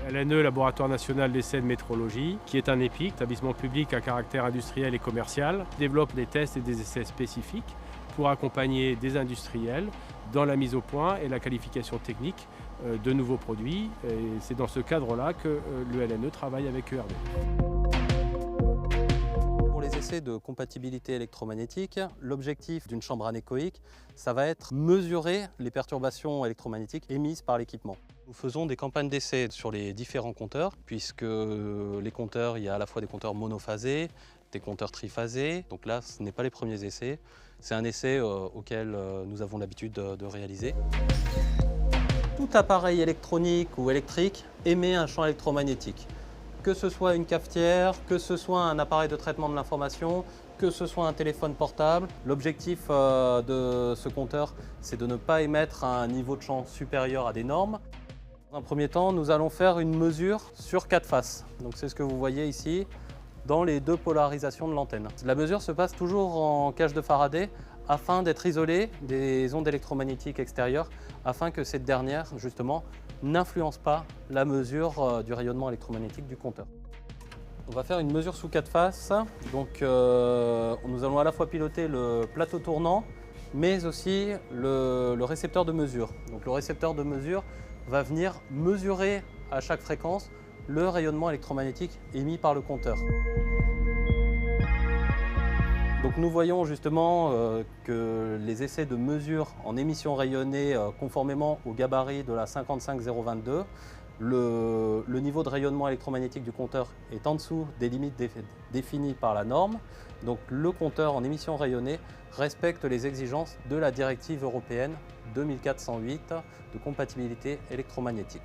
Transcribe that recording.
LNE, Laboratoire National d'Essais de Métrologie, qui est un EPIC, établissement public à caractère industriel et commercial, développe des tests et des essais spécifiques pour accompagner des industriels dans la mise au point et la qualification technique de nouveaux produits. Et c'est dans ce cadre-là que le LNE travaille avec ERD. Pour les essais de compatibilité électromagnétique, l'objectif d'une chambre anéchoïque, ça va être mesurer les perturbations électromagnétiques émises par l'équipement. Nous faisons des campagnes d'essais sur les différents compteurs, puisque les compteurs, il y a à la fois des compteurs monophasés, des compteurs triphasés. Donc là, ce n'est pas les premiers essais. C'est un essai auquel nous avons l'habitude de réaliser. Tout appareil électronique ou électrique émet un champ électromagnétique. Que ce soit une cafetière, que ce soit un appareil de traitement de l'information, que ce soit un téléphone portable. L'objectif de ce compteur, c'est de ne pas émettre un niveau de champ supérieur à des normes. Dans un premier temps, nous allons faire une mesure sur 4 faces. Donc c'est ce que vous voyez ici dans les 2 polarisations de l'antenne. La mesure se passe toujours en cage de Faraday afin d'être isolée des ondes électromagnétiques extérieures, afin que cette dernière, justement, n'influence pas la mesure du rayonnement électromagnétique du compteur. On va faire une mesure sous 4 faces. Donc, nous allons à la fois piloter le plateau tournant, mais aussi le récepteur de mesure. Donc, le récepteur de mesure va venir mesurer à chaque fréquence le rayonnement électromagnétique émis par le compteur. Donc nous voyons justement que les essais de mesure en émission rayonnée conformément au gabarit de la 55022, le niveau de rayonnement électromagnétique du compteur est en dessous des limites définies par la norme. Donc le compteur en émission rayonnée respecte les exigences de la directive européenne 2408 de compatibilité électromagnétique.